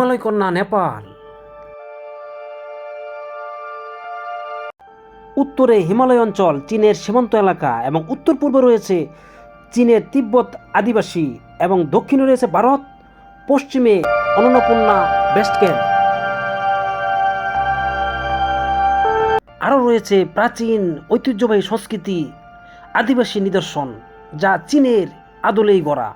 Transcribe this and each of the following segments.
হিমালয় কন্যা নেপাল। উত্তরে হিমালয় অঞ্চল, চীনের সীমান্ত এলাকা এবং উত্তর পূর্বে রয়েছে চীনের তিব্বত আদিবাসী এবং দক্ষিণে রয়েছে ভারত, পশ্চিমে অন্নপূর্ণা বেস্ট ক্যাম্প। আরও রয়েছে প্রাচীন ঐতিহ্যবাহী সংস্কৃতি, আদিবাসী নিদর্শন যা চীনের আদলেই গড়া।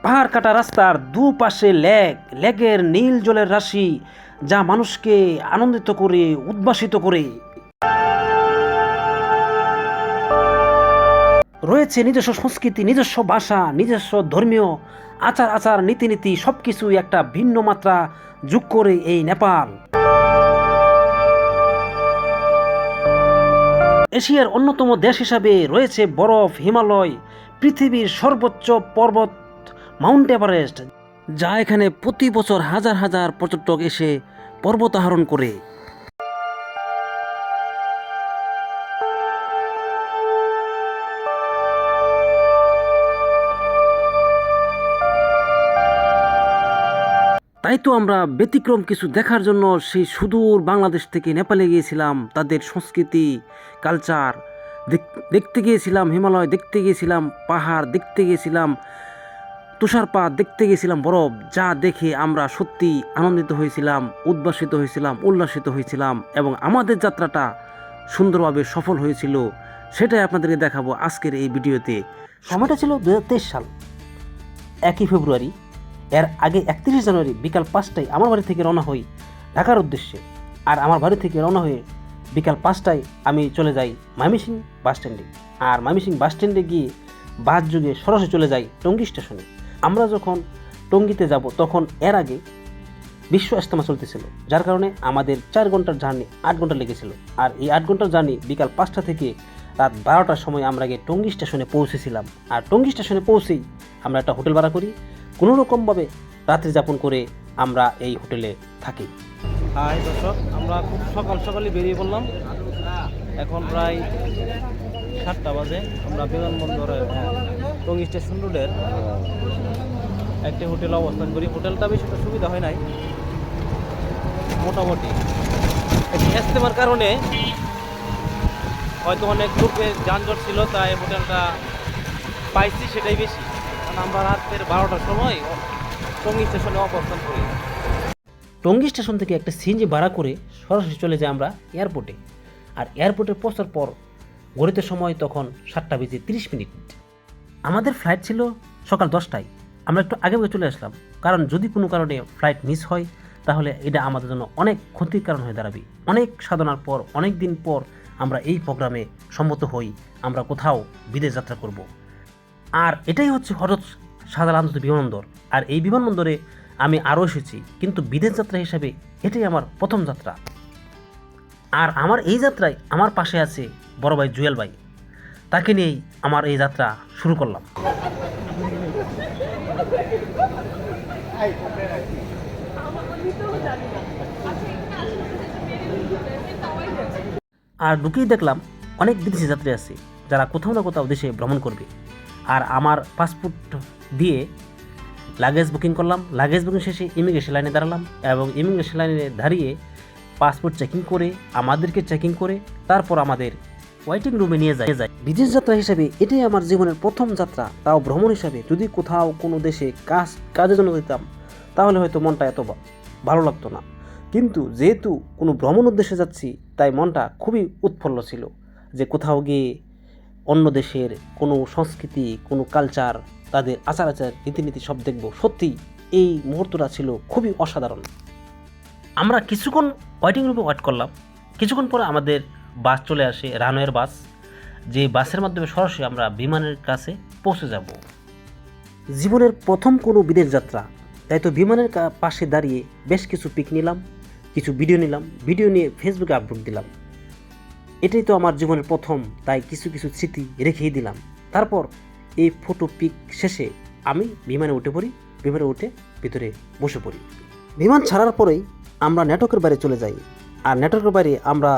পাহাড় কাটা রাস্তার দুপাশে লেকের নীল জলের রাশি যা মানুষকে আনন্দিত করে, উদ্ভাসিত করে। রয়েছে নিজস্ব সংস্কৃতি, নিজস্ব ভাষা, নিজস্ব ধর্মীয় আচার নীতিনীতি, সবকিছুই একটা ভিন্ন মাত্রা যোগ করে এই নেপাল। এশিয়ার অন্যতম দেশ হিসাবে রয়েছে বরফ, হিমালয়, পৃথিবীর সর্বোচ্চ পর্বত মাউন্ট এভারেস্ট, যা এখানে প্রতি বছর হাজার হাজার পর্যটক এসে পর্বতারোহণ করে। তাই তো আমরা ব্যতিক্রম কিছু দেখার জন্য সেই সুদূর বাংলাদেশ থেকে নেপালে গিয়েছিলাম। তাদের সংস্কৃতি, কালচার দেখতে গিয়েছিলাম, হিমালয় দেখতে গিয়েছিলাম, পাহাড় দেখতে গিয়েছিলাম, তুষারপাত দেখতে গিয়েছিলাম, বরফ, যা দেখে আমরা সত্যি আনন্দিত হয়েছিলাম, উদ্ভাসিত হয়েছিলাম, উল্লাসিত হয়েছিলাম এবং আমাদের যাত্রাটা সুন্দরভাবে সফল হয়েছিল। সেটাই আপনাদেরকে দেখাবো আজকের এই ভিডিওতে। সময়টা ছিল 2023 সাল 1 ফেব্রুয়ারি। এর আগে 31 জানুয়ারি বিকাল 5টায় আমার বাড়ি থেকে রওনা হই ঢাকার উদ্দেশ্যে। আর আমার বাড়ি থেকে রওনা হয়ে বিকাল 5টায় আমি চলে যাই ময়মনসিংহ বাস স্ট্যান্ডে। আর ময়মনসিংহ বাস স্ট্যান্ডে গিয়ে বাস যোগে সরাসরি চলে যাই টঙ্গী স্টেশনে। আমরা যখন টঙ্গীতে যাব তখন এর আগে বিশ্ব ইজতেমা চলতেছিল, যার কারণে আমাদের 4 ঘন্টার জার্নি 8 ঘন্টা লেগেছিল। আর এই 8 ঘন্টার জার্নি বিকাল 5টা থেকে রাত 12টার সময় আমরা গিয়ে টঙ্গী স্টেশনে পৌঁছেছিলাম। আর টঙ্গী স্টেশনে পৌঁছেই আমরা একটা হোটেল ভাড়া করি, কোনো রকমভাবে রাত্রি যাপন করে আমরা এই হোটেলে থাকি। হাই দর্শক, আমরা খুব সকালে বেরিয়ে পড়লাম। এখন প্রায় 7টা বাজে। আমরা বিমানবন্দরে টঙ্গী স্টেশন রোডের একটি হোটেলে অবস্থান করি। হোটেলটা বেশি একটা সুবিধা হয় নাই, মোটামুটি ইজতেমার কারণে হয়তো অনেক লোকের যানজট ছিল, তাই হোটেলটা পাইছি সেটাই বেশি। কারণ আমরা রাতের 12টার সময় টঙ্গী স্টেশনে অবস্থান করি। টঙ্গী স্টেশন থেকে একটা সিএনজি ভাড়া করে সরাসরি চলে যাই আমরা এয়ারপোর্টে। আর এয়ারপোর্টে পৌঁছার পর ঘড়িতে সময় তখন 7:30। আমাদের ফ্লাইট ছিল সকাল 10টায়। আমরা একটু আগে চলে আসলাম, কারণ যদি কোনো কারণে ফ্লাইট মিস হয় তাহলে এটা আমাদের জন্য অনেক ক্ষতির কারণ হয়ে দাঁড়াবে। অনেক সাধনার পর, অনেক দিন পর আমরা এই প্রোগ্রামে সম্মত হই, আমরা কোথাও বিদেশ যাত্রা করব। আর এটাই হচ্ছে হযরত শাহজালাল আন্তর্জাতিক বিমানবন্দর। আর এই বিমানবন্দরে আমি আরও এসেছি, কিন্তু বিদেশ যাত্রা হিসাবে এটাই আমার প্রথম যাত্রা। আর আমার এই যাত্রায় আমার পাশে আছে বড় ভাই জুয়েল ভাই, তাকে নিয়েই আমার এই যাত্রা শুরু করলাম। আর ঢুকেই দেখলাম অনেক বিদেশি যাত্রী আছে যারা কোথাও না কোথাও দেশে ভ্রমণ করবে। আর আমার পাসপোর্ট দিয়ে লাগেজ বুকিং করলাম। লাগেজ বুকিং শেষে ইমিগ্রেশন লাইনে দাঁড়ালাম এবং ইমিগ্রেশন লাইনে দাঁড়িয়ে পাসপোর্ট চেকিং করে, আমাদেরকে চেকিং করে তারপর আমাদের ওয়েটিং রুমে নিয়ে যায়। বিদেশ যাত্রা হিসাবে এটাই আমার জীবনের প্রথম যাত্রা, তাও ভ্রমণ হিসাবে। যদি কোথাও কোনো দেশে কাজের জন্য যেতাম তাহলে হয়তো মনটা এত ভালো লাগতো না, কিন্তু যেহেতু কোনো ভ্রমণ উদ্দেশ্যে যাচ্ছি তাই মনটা খুবই উৎফুল্ল ছিল যে কোথাও গিয়ে অন্য দেশের কোনো সংস্কৃতি, কোনো কালচার, তাদের আচার রীতিনীতি সব দেখব। সত্যি এই মুহূর্তটা ছিল খুবই অসাধারণ। আমরা কিছুক্ষণ ওয়েটিং রুমে ওয়েট করলাম। কিছুক্ষণ পরে আমাদের বাস চলে আসে, রানওয়ের বাস, যে বাসের মাধ্যমে সরাসরি আমরা বিমানের কাছে পৌঁছে যাব। জীবনের প্রথম কোনো বিদেশ যাত্রা, তাই তো বিমানের পাশে দাঁড়িয়ে বেশ কিছু পিক নিলাম, কিছু ভিডিও নিলাম, ভিডিও নিয়ে ফেসবুকে আপলোড দিলাম। এটাই তো আমার জীবনের প্রথম, তাই কিছু স্মৃতি রেখেই দিলাম। তারপর এই ফটো পিক শেষে আমি বিমানে উঠে পড়ি, বিমানে উঠে ভিতরে বসে পড়ি। বিমান ছাড়ার পরেই আমরা নেটওয়ার্কের বাইরে চলে যাই। আর নেটওয়ার্কের বাইরে আমরা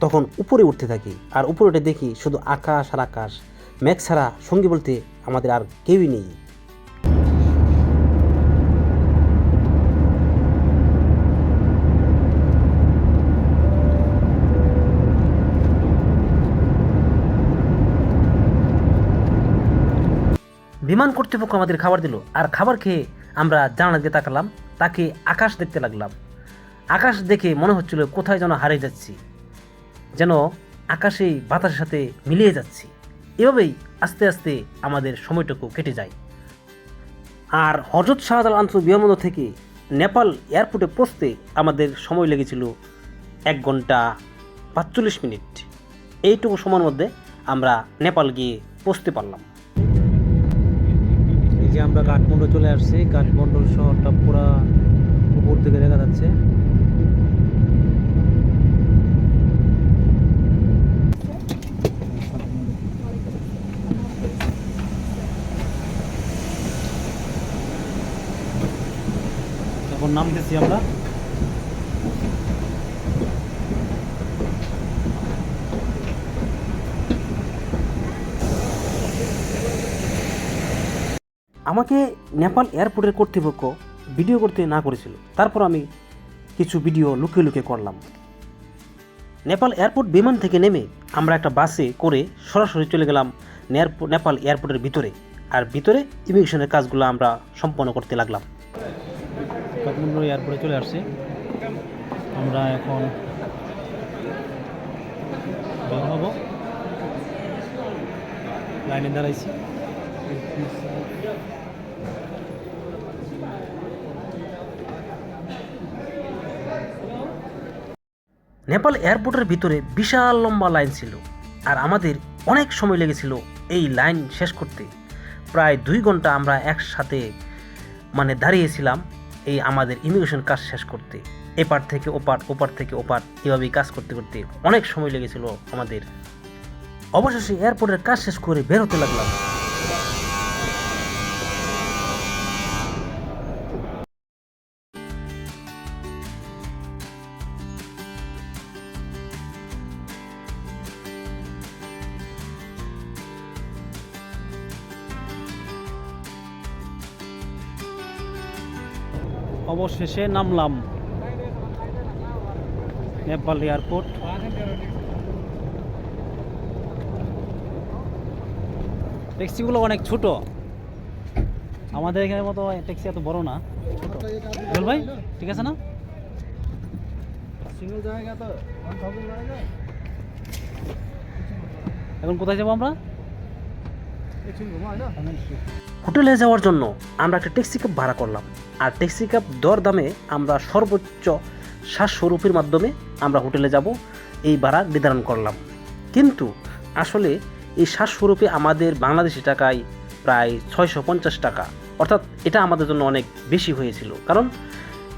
তখন উপরে উঠতে থাকি। আর উপরে উঠে দেখি শুধু আকাশ আর আকাশ, মেঘ ছাড়া সঙ্গী বলতে আমাদের আর কেউই নেই। বিমান কর্তৃপক্ষ আমাদের খাবার দিল, আর খাবার খেয়ে আমরা জানালা দিয়ে তাকালাম, তাকে আকাশ দেখতে লাগলাম। আকাশ দেখে মনে হচ্ছিল কোথায় যেন হারিয়ে যাচ্ছি, যেন আকাশে বাতাসের সাথে মিলিয়ে যাচ্ছি। এভাবেই আস্তে আস্তে আমাদের সময়টুকু কেটে যায়। আর হযরত শাহজালাল আন্তর্জাতিক বিমানবন্দর থেকে নেপাল এয়ারপোর্টে পৌঁছতে আমাদের সময় লেগেছিল 1 ঘন্টা 45 মিনিট। এইটুকু সময়ের মধ্যে আমরা নেপাল গিয়ে পৌঁছতে পারলাম। এই যে আমরা কাঠমান্ডু চলে আসছি। কাঠমান্ডুর শহরটা পুরা উপর থেকে দেখা যাচ্ছে। এখন নামতেছি আমরা। আমাকে নেপাল এয়ারপোর্টের কর্তৃপক্ষ ভিডিও করতে না করেছিল, তারপর আমি কিছু ভিডিও লুকিয়ে লুকিয়ে করলাম। নেপাল এয়ারপোর্ট বিমান থেকে নেমে আমরা একটা বাসে করে সরাসরি চলে গেলাম নেপাল এয়ারপোর্টের ভিতরে, আর ভিতরে ইমিগ্রেশনের কাজগুলো আমরা সম্পন্ন করতে লাগলাম। কাঠমান্ডু এয়ারপোর্টে চলে আসছি আমরা। এখন বের হব, লাইনে দাঁড়াইছি। নেপাল এয়ারপোর্টের ভিতরে বিশাল লম্বা লাইন ছিল, আর আমাদের অনেক সময় লেগেছিল এই লাইন শেষ করতে। প্রায় 2 ঘন্টা আমরা একসাথে দাঁড়িয়েছিলাম এই আমাদের ইমিগ্রেশন কাজ শেষ করতে। এপার থেকে ওপার, ওপার থেকে ওপার, এভাবেই কাজ করতে করতে অনেক সময় লেগেছিল আমাদের। অবশেষে এয়ারপোর্টের কাজ শেষ করে বের হতে লাগলাম। অবশেষে নামলাম নেপাল এয়ারপোর্ট। ট্যাক্সিগুলো অনেক ছোট, আমাদের এখানের মতো ট্যাক্সি এত বড় না, ছোট। বল ভাই, ঠিক আছে না? এখন কোথায় যাবো আমরা? হোটেলে যাওয়ার জন্য আমরা একটা ট্যাক্সি ক্যাব ভাড়া করলাম, আর ট্যাক্সি ক্যাব দর দামে আমরা সর্বোচ্চ 700 রুপির মাধ্যমে আমরা হোটেলে যাব এই ভাড়া নির্ধারণ করলাম। কিন্তু আসলে এই 700 রুপি আমাদের বাংলাদেশি টাকায় প্রায় 650 টাকা, অর্থাৎ এটা আমাদের জন্য অনেক বেশি হয়েছিল। কারণ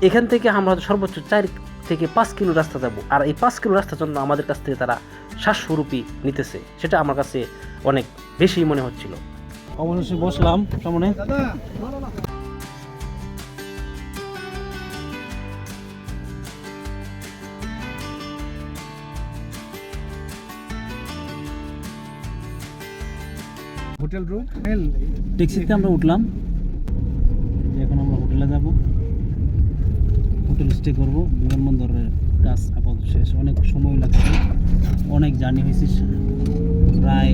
এখান থেকে আমরা সর্বোচ্চ 4 থেকে 5 কিলো রাস্তা যাব, আর এই 5 কিলো রাস্তার জন্য আমাদের কাছ থেকে তারা 700 রুপি নিতেছে। সেটা আমার কাছে অনেক বেশি মনে হচ্ছিল। অবশেষে বসলাম সামনে। হোটেল রুম ট্যাক্সিতে আমরা উঠলাম, এখন আমরা হোটেলে যাব, হোটেল স্টে করব। বিমানবন্দরের কাজ আপাতত শেষ, অনেক সময় লাগছে, অনেক জার্নি হয়েছে, প্রায়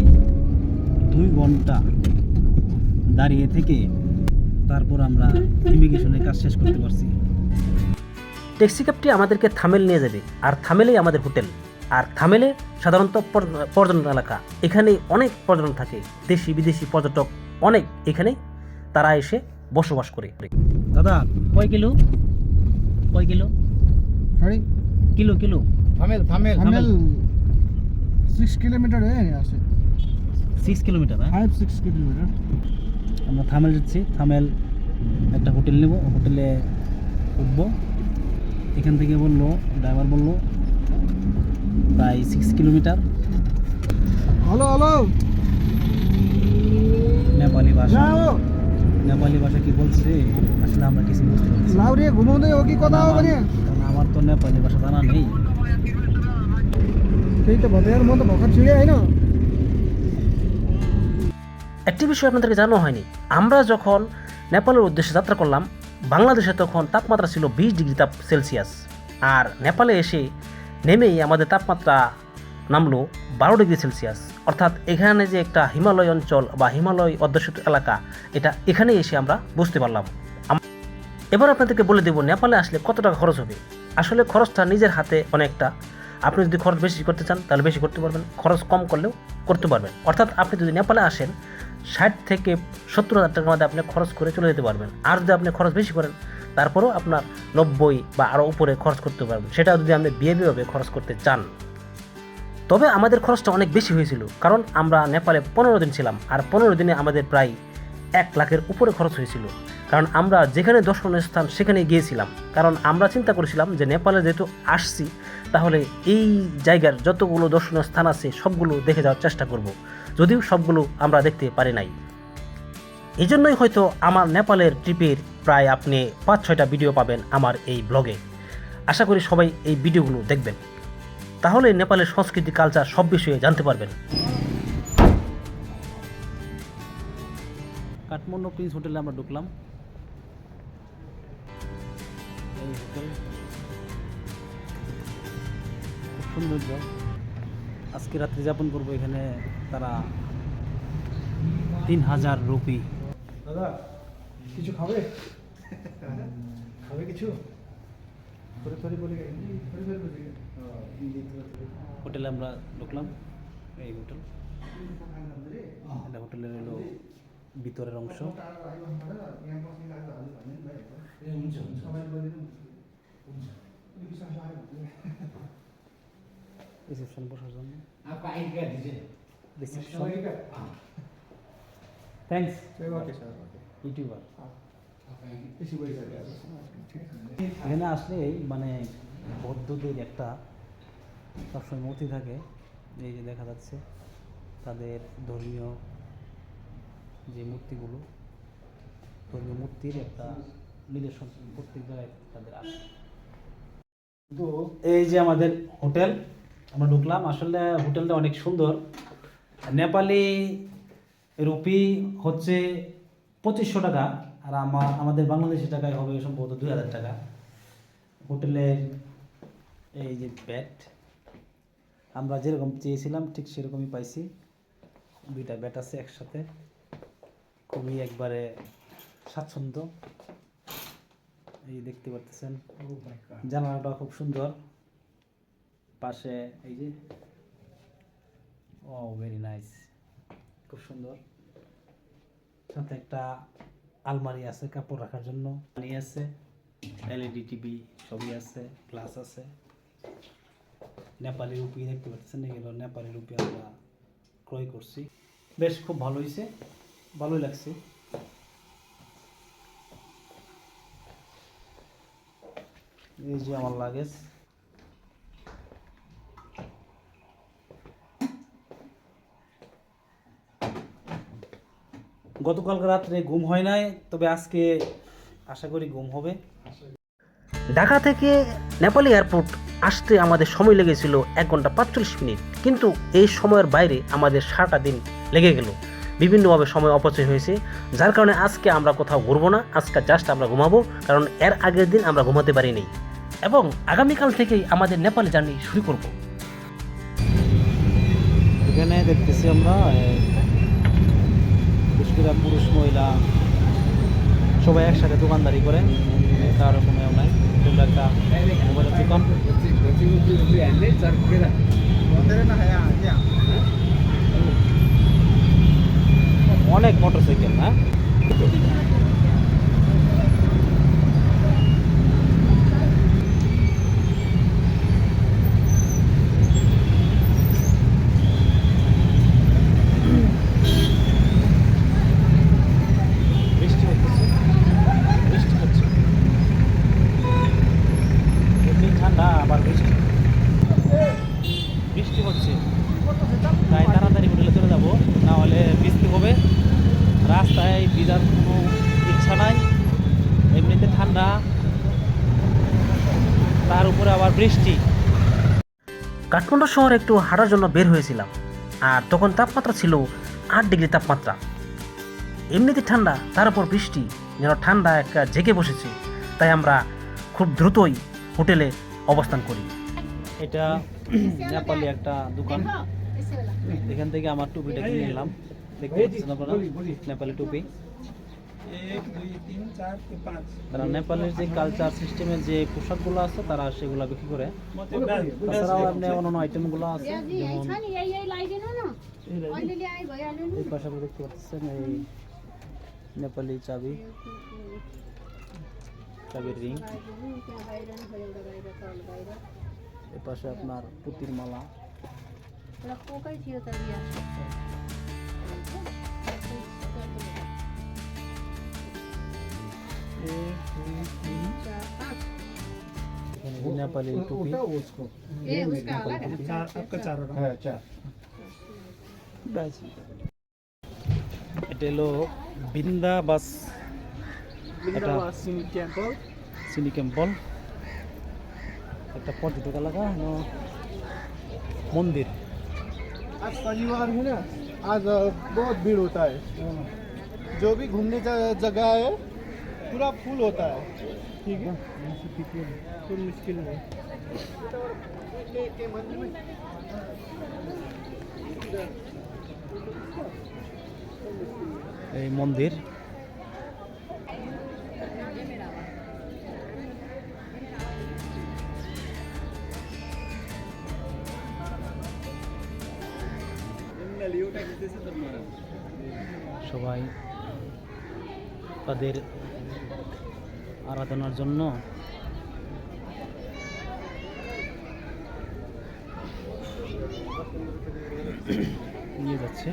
2 ঘন্টা দাঁড়িয়ে থেকে তারপর আমরা ইমিগ্রেশনের কাজ শেষ করতে পারছি। ট্যাক্সি ক্যাবটি আমাদেরকে থামেল নিয়ে যাবে, আর থামেলেই আমাদের হোটেল। আর থামেলে সাধারণত পর্যটন এলাকা, এখানে অনেক পর্যটন থাকে, দেশি বিদেশি পর্যটক অনেক এখানে তারা এসে বসবাস করে। দাদা, কয় কিলো? কয় kilo? Sorry, kilo kilo Thamel 6 kilometre আছে। 6 কিলোমিটার। 5-6 কিলোমিটার। আমরা থামেল যাচ্ছি। থামেল একটা হোটেল নেব, হোটেলে উঠবো। এখান থেকে ড্রাইভার বললো প্রায় 6 কিলোমিটার। হ্যালো হ্যালো, নেপালি ভাষা কি বলছে আসলে আমরা কিছু বুঝতে পারছি না। লাউরে ঘুমো দে, ও কি কথা হবে না? কারণ আমার তো নেপালি ভাষা জানা নেই। সেই তো বদের মতো বকা ছিড়ে আই না। একটি বিষয় আপনাদেরকে জানানো হয়নি, আমরা যখন নেপালের উদ্দেশ্যে যাত্রা করলাম বাংলাদেশে তখন তাপমাত্রা ছিল 20 ডিগ্রি সেলসিয়াস, আর নেপালে এসে নেমেই আমাদের তাপমাত্রা নামলো 12 ডিগ্রি সেলসিয়াস। অর্থাৎ এখানে যে একটা হিমালয় অঞ্চল বা হিমালয় অধ্যুষিত এলাকা, এটা এখানে এসে আমরা বুঝতে পারলাম। এবার আপনাদেরকে বলে দেব নেপালে আসলে কত টাকা খরচ হবে। আসলে খরচটা নিজের হাতে অনেকটা। আপনি যদি খরচ বেশি করতে চান তাহলে বেশি করতে পারবেন, খরচ কম করলেও করতে পারবেন। অর্থাৎ আপনি যদি নেপালে আসেন 60 থেকে 70,000 টাকার মধ্যে আপনি খরচ করে চলে যেতে পারবেন। আর যদি আপনি খরচ বেশি করেন তারপরেও আপনার 90 বা আরও উপরে খরচ করতে পারবেন, সেটা যদি আপনি বিয়েভাবে খরচ করতে চান। তবে আমাদের খরচটা অনেক বেশি হয়েছিল, কারণ আমরা নেপালে 15 দিন ছিলাম, আর 15 দিনে আমাদের প্রায় 1 লাখের উপরে খরচ হয়েছিল। কারণ আমরা যেখানে দর্শনীয় স্থান সেখানে গিয়েছিলাম, কারণ আমরা চিন্তা করেছিলাম যে নেপালে যেহেতু আসছি তাহলে এই জায়গার যতগুলো দর্শনীয় স্থান আছে সবগুলো দেখে যাওয়ার চেষ্টা করব, যদিও সবগুলো আমরা দেখতে পারি নাই। এই জন্যই হয়তো আমার নেপালের ট্রিপের প্রায় আপনি 5-6টা ভিডিও পাবেন আমার এই ব্লগে। আশা করি সবাই এই ভিডিওগুলো দেখবেন, তাহলে নেপালের সংস্কৃতি কালচার সব বিষয়ে জানতে পারবেন। কাঠমান্ডু প্রিন্স হোটেলে আমরা ঢুকলাম। এই হোটেল খুব সৌন্দর্য। আজকে রাত্রি যাপন করবো এখানে। তারা 3000 রুপি। দাদা কিছু খাবে? খাবে কিছু? হোটেলে আমরা ঢুকলাম। এই হোটেল, এটা হোটেলের হলো ভিতরের অংশ। রিসেপশন বসার জন্য। Thanks YouTuber. এখানে আসলেই মানে বৌদ্ধদের একটা সবসময় মূর্তি থাকে, এই যে দেখা যাচ্ছে তাদের ধর্মীয় যে মূর্তিগুলো, ধর্মীয় মূর্তির একটা নিদর্শন প্রত্যেক জায়গায় তাদের আছে। তো এই যে আমাদের হোটেল, আমরা ঢুকলাম। আসলে হোটেলটা অনেক সুন্দর। নেপালি রুপি হচ্ছে 2500 টাকা, আর আমাদের বাংলাদেশি টাকায় হবে সম্ভবত 2000 টাকা। হোটেলের এই যে বেড, আমরা যেরকম চেয়েছিলাম ঠিক সেরকমই পাইছি। 2টা বেড আছে একসাথে, খুবই একবারে স্বাচ্ছন্দ্য। এই দেখতে পাচ্ছেন জানালাটা খুব সুন্দর। পাশে এই যে ভেরি নাইস, খুব সুন্দর। সাথে একটা আলমারি আছে কাপড় রাখার জন্য, পানি আছে, এলইডি টিভি সবই আছে, গ্লাস আছে। নেপালি রুপি দেখতে পাচ্ছেন, এগুলো নেপালি রুপি আমরা ক্রয় করছি। বেশ খুব ভালো হয়েছে, ভালোই লাগছে। এই যে আমার লাগেজ। গতকালকে রাত্রে ঘুম হয় নাই, তবে আজকে আশা করি ঘুম হবে। ঢাকা থেকে নেপালি এয়ারপোর্ট আসতে আমাদের সময় লেগেছিল 1 ঘন্টা 45 মিনিট, কিন্তু এই সময়ের বাইরে আমাদের 7টা দিন লেগে গেল। বিভিন্নভাবে সময় অপচয় হয়েছে, যার কারণে আজকে আমরা কোথাও ঘুরবো না। আজকে জাস্ট আমরা ঘুমাবো, কারণ এর আগের দিন আমরা ঘুমাতে পারিনি, এবং আগামীকাল থেকেই আমাদের নেপালে জার্নি শুরু করব। এখানে দেখতেছি আমরা পুরুষ মহিলা সবাই একসাথে দোকানদারি করে, কারো কোনো নাই। একটা মোবাইলের দোকান। অনেক মোটরসাইকেল না। আবার বৃষ্টি হচ্ছে, তাই তাড়াতাড়ি হোটেলে চলে যাবো, না হলে বৃষ্টি হবে। রাস্তায় ভিজার কোনো ইচ্ছা নাই, এমনিতে ঠান্ডা, তার উপরে আবার বৃষ্টি। কাঠমান্ডু শহরে একটু হাঁটার জন্য বের হয়েছিলাম, আর তখন তাপমাত্রা ছিল 8 ডিগ্রি তাপমাত্রা। এমনিতে ঠান্ডা, তার উপর বৃষ্টি, যেন ঠান্ডা একটা জেগে বসেছে। তাই আমরা খুব দ্রুতই হোটেলে অবস্থান করি। এটা নেপালি একটা দোকান। এখান থেকে আমার টুপিটা কিনে নিলাম। দেখতে পাচ্ছেন আপনারা, নেপালি টুপি। 1 2 3 4 5 তারা নেপালের যে কালচার সিস্টেমের যে পোশাকগুলো আছে তারা সেগুলো বিক্রি করে। তাছাড়াও আপনি অন্যান্য আইটেমগুলো আছে, যেমন এই পাশে আপনি দেখতে পাচ্ছেন এই নেপালি চাবির রিং। এই পাশে আপনার পুতির মালা। এখানে নেপালি টুপি। आपका 4 होगा। हाँ 4। এটা হলো বৃন্দাবাস, এটা সিনি টেম্পল, একটা পর্যটক এলাকা, মন্দির। आज शनिवार है ना, आज बहुत भीड़ होता है। जो भी घूमने का जगह है पूरा फुल होता है। ठीक है, कोई मुश्किल नहीं। এই মন্দির। সবাই তাদের আরাধনার জন্য নিয়ে যাচ্ছে।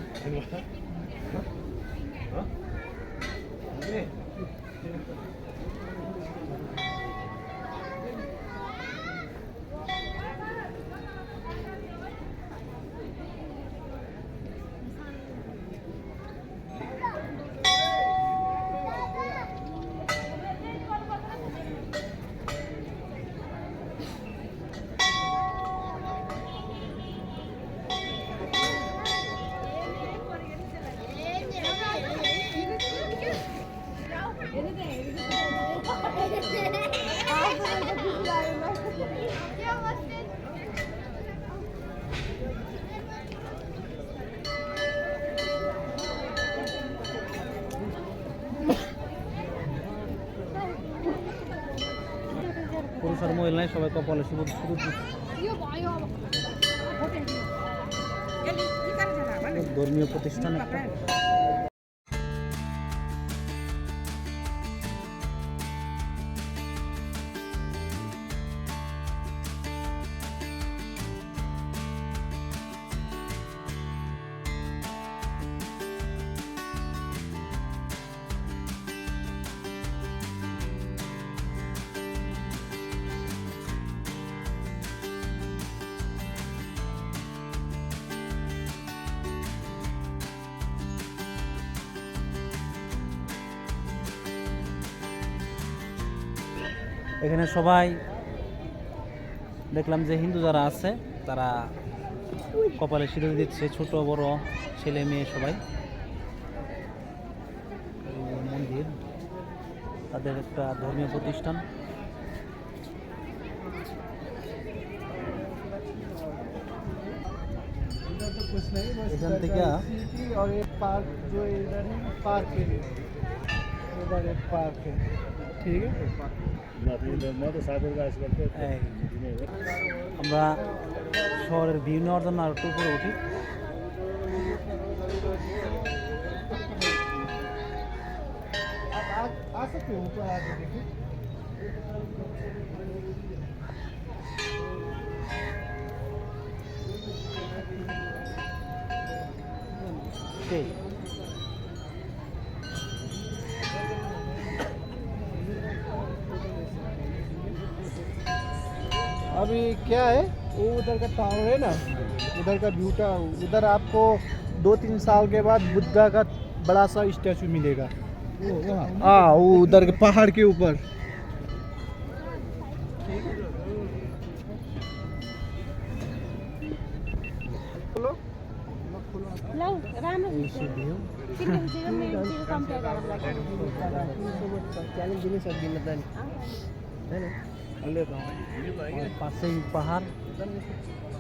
পুরুষ আর মহিলায় সবাই কপালে শুধু ধর্মীয় প্রতিষ্ঠান একটা। এখানে সবাই দেখলাম যে হিন্দু যারা আছে তারা কপালে সিঁদুর দিচ্ছে, ছোট বড় ছেলে মেয়ে সবাই। মন্দির তাদের একটা ধর্মীয় প্রতিষ্ঠান। এখান থেকে और एक पार्क जो इधर है पार्क है, उधर एक पार्क है। ठीक है, এই আমরা শহরের ভিউ নেওয়ার জন্য আর একটু উপরে উঠি। आप आ सकते हो ऊपर आके देखिए। সেই अभी क्या है, वो उधर का टावर है ना, उधर का व्यू का, उधर आपको 2-3 साल के बाद बुद्धा का बड़ा सा स्टैचू मिलेगा। हाँ, वो उधर के पहाड़ के ऊपर। এই সেই ভিউ। পাশেই পাহাড়,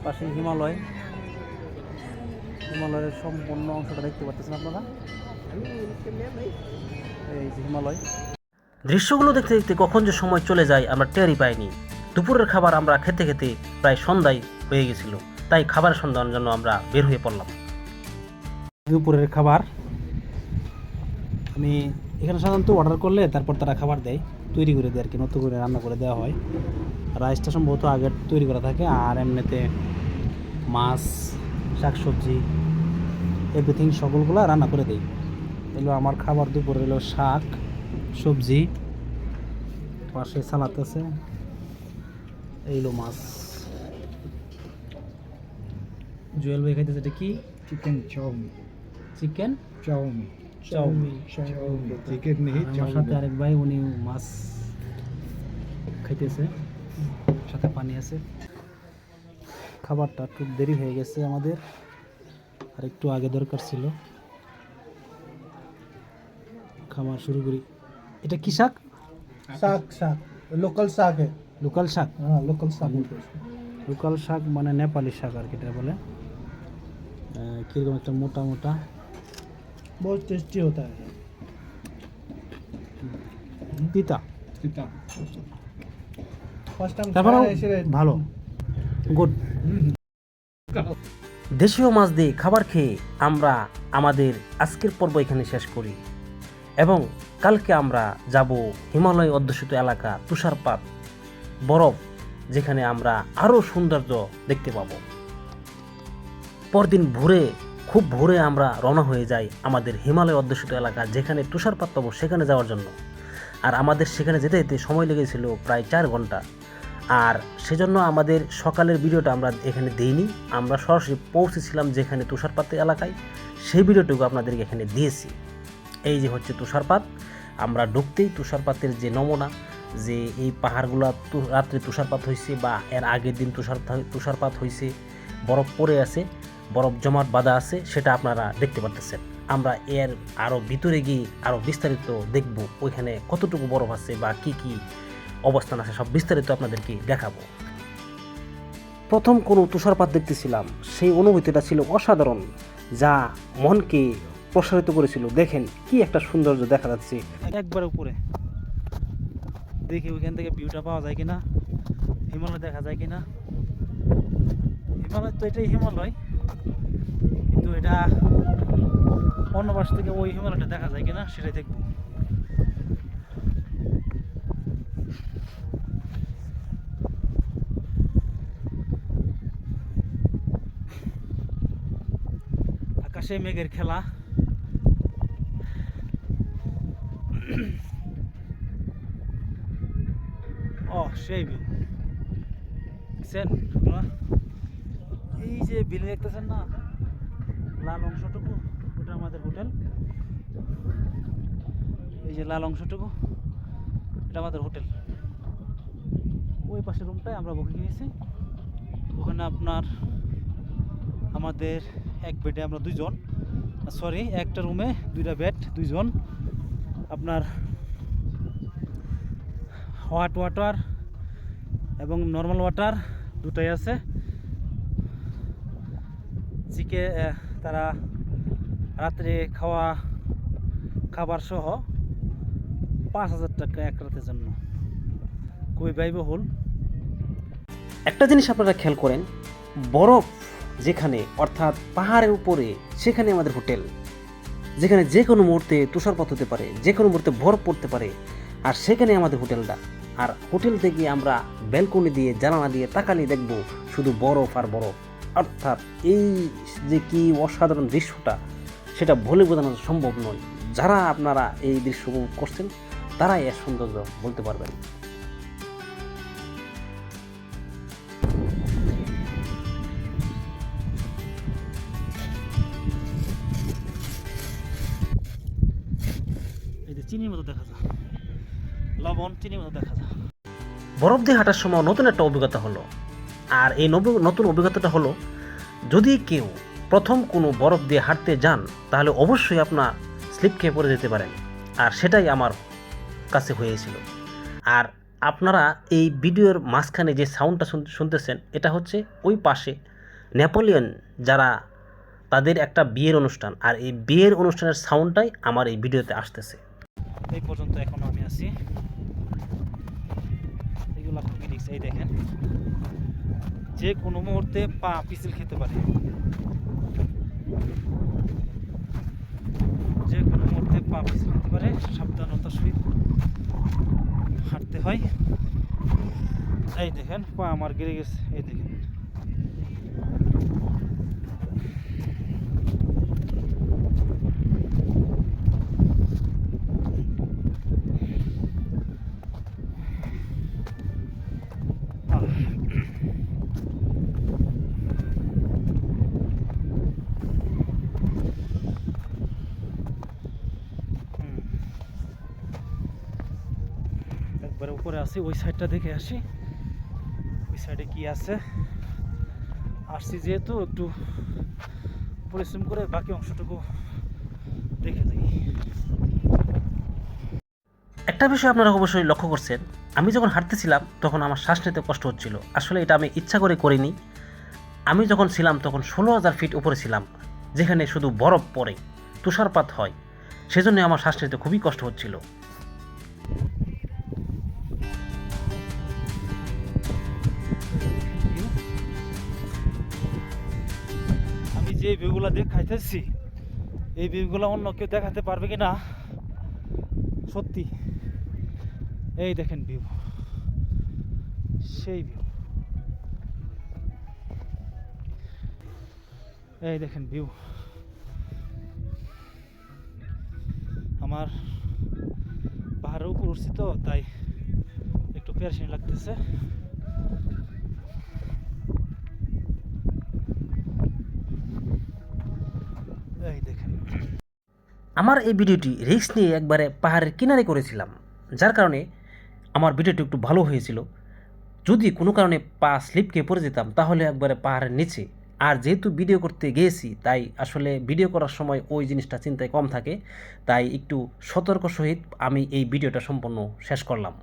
পাশেই হিমালয়, হিমালয়ের সম্পূর্ণ অংশটা দেখতে পাচ্ছেন আপনারা, এই যে হিমালয়। দৃশ্যগুলো দেখতে দেখতে কখন যে সময় চলে যায় আমরা টেরই পাইনি। দুপুরের খাবার আমরা খেতে খেতে প্রায় সন্ধ্যায় হয়ে গেছিল, তাই খাবারের সন্ধানের জন্য আমরা বের হয়ে পড়লাম। দুপুরের খাবার আমি এখানে সাধারণত অর্ডার করলে তারপর তারা খাবার দেয়, তৈরি করে দেয় আর কি, নতুন করে রান্না করে দেওয়া হয়। রাইসটা সম্ভবত আগে তৈরি করা থাকে, আর এমনিতে মাছ, শাকসবজি, এভরিথিং সকলগুলো রান্না করে দেয়। এগুলো আমার খাবার দুপুরে এলো শাক, সবজি, পাশে সালাদ আছে, এইলো মাছ। জুয়েল ভাই খাইতেছে এটা কি? Chicken chowmein chicken chowmein chowmein. Chicken नहीं আমার সাথে আরেক ভাই, উনি মাছ খাইতেছে, সাথে পানি আছে। খাবারটা একটু দেরি হয়ে গেছে আমাদের, আর একটু আগে দরকার ছিল। খাবার শুরু করি। এটা কি শাক? साग साग लोकल साग है। লোকাল শাক। हाँ लोकल साग बोलते हैं इसको। লোকাল শাক মানে নেপালি শাক আর কি এটা বলে। কীরকম একটা মোটা মোটা, बहुत टेस्टी होता है। তিতা, फर्स्ट टाइम তারপরেও खाया ऐसे ভালো, গুড। দেশীয় মাছ দিয়ে খাবার খেয়ে আমরা আমাদের আজকের পর্ব এখানে শেষ করি, এবং কালকে আমরা যাব হিমালয় অধ্যুষিত এলাকা, তুষারপাত, বরফ, যেখানে আমরা আরও সৌন্দর্য দেখতে পাব। পরদিন ভোরে, খুব ভোরে আমরা রওনা হয়ে যাই আমাদের হিমালয় অধ্যুষিত এলাকা, যেখানে তুষারপাত পাবো সেখানে যাওয়ার জন্য। আর আমাদের সেখানে যেতে যেতে সময় লেগেছিল প্রায় 4 ঘন্টা। আর সেজন্য আমাদের সকালের ভিডিওটা আমরা এখানে দিইনি, আমরা সরাসরি পৌঁছেছিলাম যেখানে তুষারপাতের এলাকায়, সেই ভিডিওটুকু আপনাদেরকে এখানে দিয়েছি। এই যে হচ্ছে তুষারপাত। আমরা ঢুকতেই তুষারপাতের যে নমুনা, যে এই পাহাড়গুলো রাত্রে তুষারপাত হয়েছে বা এর আগের দিন তুষারপাত হয়েছে, বরফ পড়ে আছে, বরফ জমাট বাঁধা আছে, সেটা আপনারা দেখতে পারতেছেন। আমরা এর আরও ভিতরে গিয়ে আরও বিস্তারিত দেখব, ওইখানে কতটুকু বরফ আছে বা কি কি অবস্থান আছে, সব বিস্তারিত আপনাদেরকে দেখাবো। প্রথম কোনো তুষারপাত দেখতেছিলাম, সেই অনুভূতিটা ছিল অসাধারণ, যা মনকে প্রসারিত করেছিল। দেখেন কি একটা সৌন্দর্য দেখা যাচ্ছে একবার উপরে, দেখি ওইখান থেকে ভিউটা পাওয়া যায় কিনা, হিমালয় দেখা যায় কিনা। হিমালয় তো এটাই হিমালয়, কিন্তু এটা অন্য পাশ থেকে ওই হিমালয়টা দেখা যায় কিনা সেটাই দেখবো। আকাশে মেঘের খেলা, ও সেই ভিউ দেখছেন আপনারা? এই যে বিল্ডিং দেখতেছেন না, লাল অংশটুকু, ওটা আমাদের হোটেল। এই যে লাল অংশটুকু, এটা আমাদের হোটেল। ওই পাশের রুমটায় আমরা বুকিং নিয়েছি। ওখানে আপনার আমাদের এক বেডে আমরা 2 জন, সরি একটা রুমে 2টা বেড, 2 জন। আপনার হট ওয়াটার এবং নর্মাল ওয়াটার দুটাই আছে। তারা রাত্রে খাবার সহ 5,000 টাকা এক রাতের জন্য, খুবই ব্যয়বহুল। একটা জিনিস আপনারা খেয়াল করেন, বরফ যেখানে, অর্থাৎ পাহাড়ের উপরে, সেখানে আমাদের হোটেল, যেখানে যে কোনো মুহূর্তে তুষারপাত হতে পারে, যে কোনো মুহূর্তে বরফ পড়তে পারে, আর সেখানে আমাদের হোটেলটা। আর হোটেল থেকে আমরা ব্যালকনি দিয়ে, জানালা দিয়ে তাকালে দেখব শুধু বরফ আর বরফ। অর্থাৎ এই যে কি অসাধারণ দৃশ্যটা, সেটা বলে বোঝানো সম্ভব নয়। যারা আপনারা এই দৃশ্য উপভোগ করছেন, তারাই এর সৌন্দর্য বলতে পারবেন। এই যে চিনির মতো দেখা যায়, লবণ চিনির মতো দেখা যায়। বরফ দিয়ে হাঁটার সময় নতুন একটা অভিজ্ঞতা হলো। আর এই নতুন অভিজ্ঞতাটা হলো, যদি কেউ প্রথম কোনো বরফ দিয়ে হাঁটতে যান, তাহলে অবশ্যই আপনার স্লিপ খেয়ে পড়ে যেতে পারেন। আর সেটাই আমার কাছে হয়েছিল। আর আপনারা এই ভিডিওর মাঝখানে যে সাউন্ডটা শুনতেছেন, এটা হচ্ছে ওই পাশে নেপোলিয়ন যারা তাদের একটা বিয়ের অনুষ্ঠান, আর এই বিয়ের অনুষ্ঠানের সাউন্ডটাই আমার এই ভিডিওতে আসতেছে। এই পর্যন্ত এখন আমি আছি, এগুলো খুবই রিস্ক। এই দেখেন, যে কোনো মুহূর্তে পা পিছল খেতে পারে, যে কোনো মুহূর্তে পা পিছল খেতে পারে, সাবধানতার সহিত হাঁটতে হয়। এই দেখেন পা আমার গেড়ে গেছে, এই দেখেন। একবারে উপরে আসি, ওই সাইডটা দেখে আসি, ওই সাইডে কি আছে। আসছি যেহেতু একটু পরিশ্রম করে বাকি অংশটুকু দেখে যাই। একটা বিষয় আপনারা অবশ্যই লক্ষ্য করছেন, আমি যখন হাঁটতেছিলাম তখন আমার শ্বাস নিতে কষ্ট হচ্ছিল। আসলে এটা আমি ইচ্ছা করে করিনি। আমি যখন ছিলাম তখন 16,000 ফিট উপরে ছিলাম, যেখানে শুধু বরফ পড়ে, তুষারপাত হয়, সেজন্য আমার শ্বাস নিতে খুবই কষ্ট হচ্ছিল। আমি যে ভিউগুলো দেখাইতেছি, এই ভিউগুলো অন্য কেউ দেখাতে পারবে কি না সত্যি। এই দেখেন ভিউ, সেই ভিউ, এই দেখেন ভিউ। আমার পাহাড়ের উপর উঠছি তো, তাই একটু পেরেশানি লাগতেছে। এই দেখেন, আমার এই ভিডিওটি রিস্ক নিয়ে একবারে পাহাড়ের কিনারে করেছিলাম, যার কারণে আমার ভিডিওটি একটু ভালো হয়েছিল। যদি কোনো কারণে পা স্লিপ খেয়ে পড়ে যেতাম তাহলে একবারে পাহাড়ের নিচে। আর যেহেতু ভিডিও করতে গিয়েছি, তাই আসলে ভিডিও করার সময় ওই জিনিসটা চিন্তায় কম থাকে, তাই একটু সতর্ক সহিত আমি এই ভিডিওটা সম্পূর্ণ শেষ করলাম।